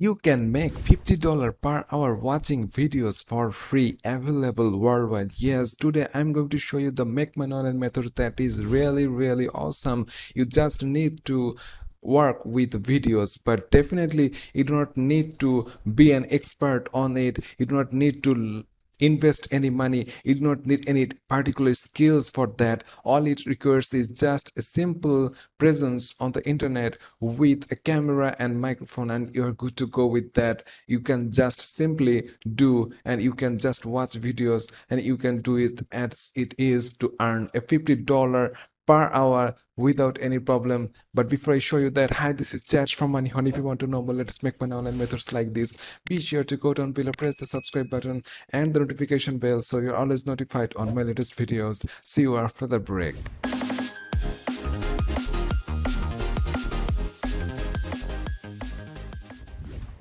You can make $50 per hour watching videos for free, available worldwide. Yes, today I'm going to show you the make money online method that is really awesome. You just need to work with videos, but definitely you do not need to be an expert on it. You do not need to invest any money. You do not need any particular skills for that. All it requires is just a simple presence on the internet with a camera and microphone, and you're good to go with that. You can just simply do, and you can just watch videos, and you can do it as it is to earn a $50 per hour without any problem. But before I show you that, hi, this is Chad from Money Honey. If you want to know more latest make money online methods like this, be sure to go down below, press the subscribe button and the notification bell so you're always notified on my latest videos. See you after the break.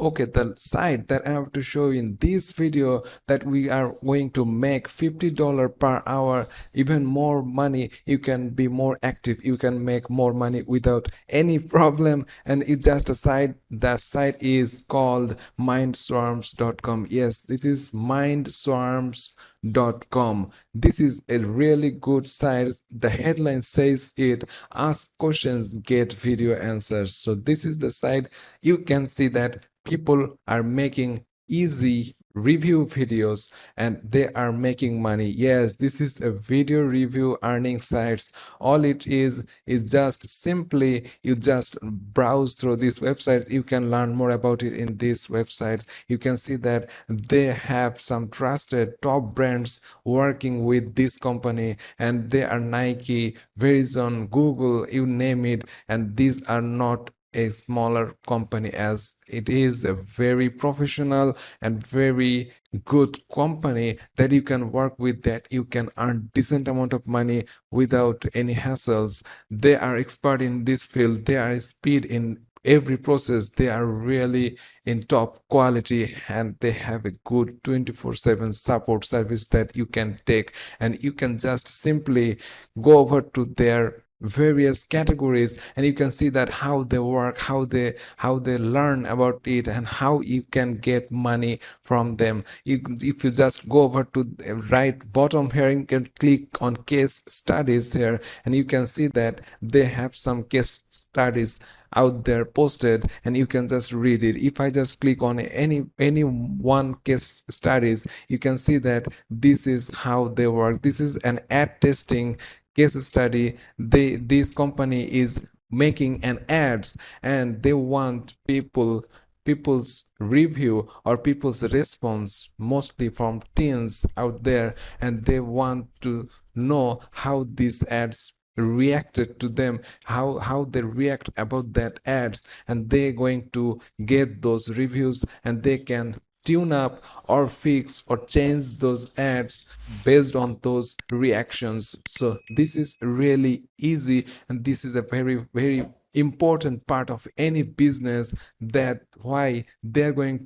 Okay, the site that I have to show in this video that we are going to make $50 per hour, even more money. You can be more active, you can make more money without any problem, and it's just a site. That site is called mindswarms.com. Yes, this is mindswarms.com. This is a really good site. The headline says it: ask questions, get video answers. So this is the site. You can see that people are making easy review videos and they are making money. Yes, this is a video review earning sites. All it is just simply you just browse through these websites. You can learn more about it in these websites. You can see that they have some trusted top brands working with this company, and they are Nike, Verizon, Google, you name it. And these are not a smaller company, as it is a very professional and very good company that you can work with, that you can earn decent amount of money without any hassles. They are expert in this field. They are speed in every process. They are really in top quality, and they have a good 24/7 support service that you can take, and you can just simply go over to their various categories, and you can see that how they work, how they learn about it, and how you can get money from them. If you just go over to the right bottom here, you can click on case studies here, and you can see that they have some case studies out there posted, and you can just read it. If I just click on any one case studies, you can see that this is how they work. This is an ad testing case study. This company is making an ads, and they want people's review or people's response, mostly from teens out there, and they want to know how these ads reacted to them, how they react about that ads, and they're going to get those reviews, and they can tune up or fix or change those ads based on those reactions. So this is really easy, and this is a very important part of any business, that why they are willing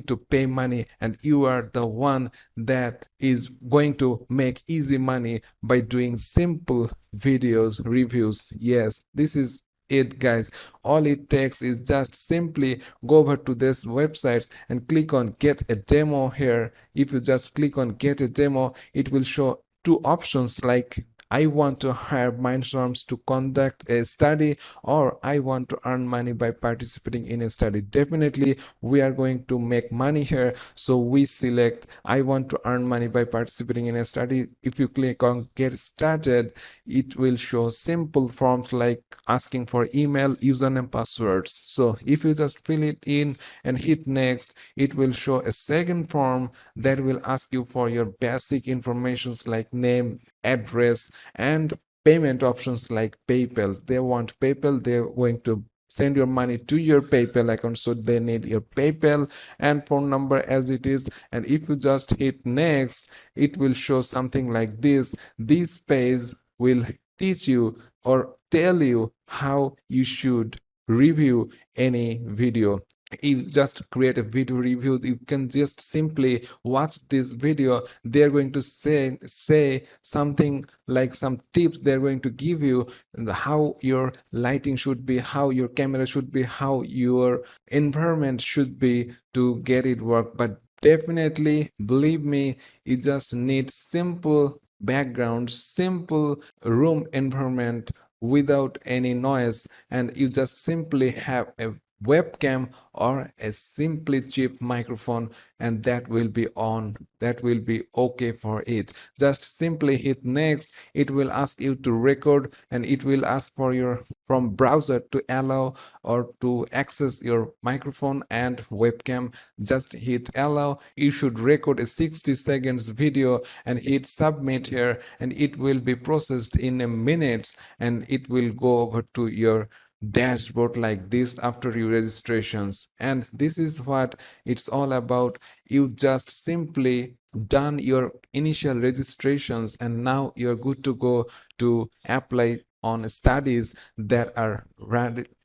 to pay money, and you are the one that is going to make easy money by doing simple videos reviews. Yes, this is it, guys. All it takes is just simply go over to this websites and click on get a demo here. If you just click on get a demo, it will show two options, like I want to hire Mindstorms to conduct a study, or I want to earn money by participating in a study. Definitely we are going to make money here, so we select I want to earn money by participating in a study. If you click on get started, it will show simple forms like asking for email, username, passwords. So if you just fill it in and hit next, it will show a second form that will ask you for your basic informations like name, address, and payment options like PayPal. They want PayPal. They're going to send your money to your PayPal account, so they need your PayPal and phone number as it is. And if you just hit next, it will show something like this. This page will teach you or tell you how you should review any video. you just create a video review, you can just simply watch this video. They're going to say something like some tips they're going to give you, how your lighting should be, how your camera should be, how your environment should be to get it work. But definitely believe me, you just need simple background, simple room environment without any noise, and you just simply have a webcam or a simply cheap microphone, and that will be on, that will be okay for it. Just simply hit next, it will ask you to record, and it will ask for your from browser to allow or to access your microphone and webcam. Just hit allow, you should record a 60 seconds video and hit submit here, and it will be processed in a minute, and it will go over to your dashboard like this after your registrations. And this is what it's all about. You just simply done your initial registrations, and now you're good to go to apply on studies that are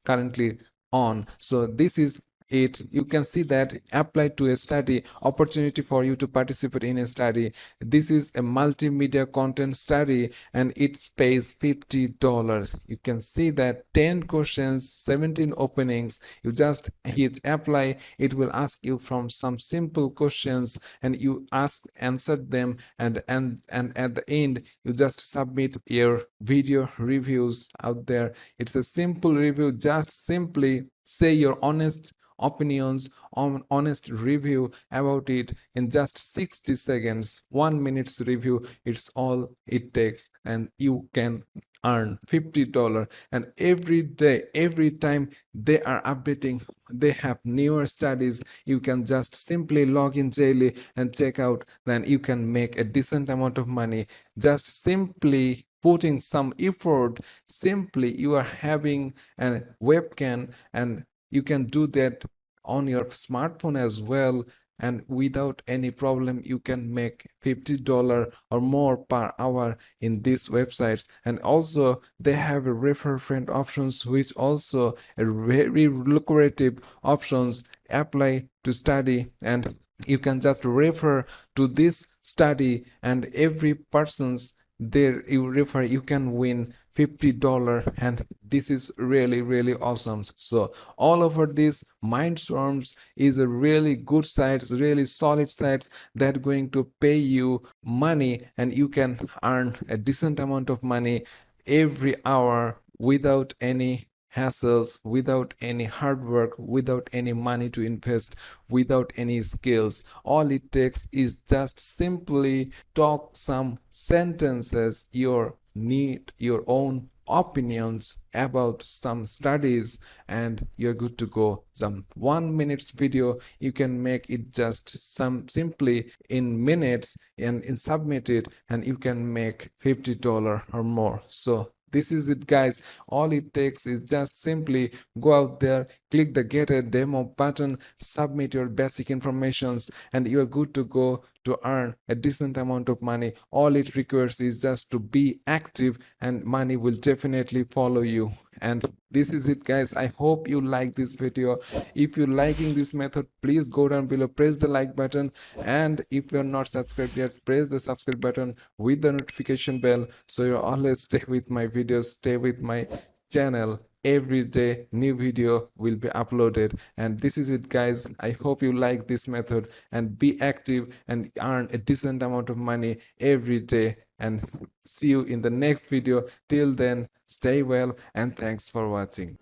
currently on. So this is it. You can see that apply to a study, opportunity for you to participate in a study. This is a multimedia content study, and it pays $50. You can see that 10 questions, 17 openings. You just hit apply, it will ask you from some simple questions, and you answer them, and at the end you just submit your video reviews out there. It's a simple review. Just simply say your honest opinions on honest review about it in just 60 seconds. 1 minute's review, it's all it takes, and you can earn $50. And every day, every time they are updating, they have newer studies, you can just simply log in daily and check out, then you can make a decent amount of money just simply putting some effort. Simply you are having a webcam, and you can do that on your smartphone as well, and without any problem you can make $50 or more per hour in these websites. And also they have a refer friend options, which also a very lucrative options. Apply to study, and you can just refer to this study, and every person's there you refer, you can win $50, and this is really really awesome. So all over this, Mindstorms is a really good site, really solid sites that going to pay you money, and you can earn a decent amount of money every hour without any hassles, without any hard work, without any money to invest, without any skills. All it takes is just simply talk some sentences, your need your own opinions about some studies, and you're good to go. Some 1 minute's video, you can make it just some simply in minutes, and in submit it, and you can make $50 or more. So this is it guys. All it takes is just simply go out there, click the get a demo button, submit your basic informations, and you're good to go to earn a decent amount of money. All it requires is just to be active, and money will definitely follow you. And this is it guys. I hope you like this video. If you're liking this method, please go down below, press the like button, and if you're not subscribed yet, press the subscribe button with the notification bell, so you always stay with my videos, stay with my channel. Every day new video will be uploaded. And this is it guys. I hope you like this method, and be active and earn a decent amount of money every day. And see you in the next video. Till then, stay well, and thanks for watching.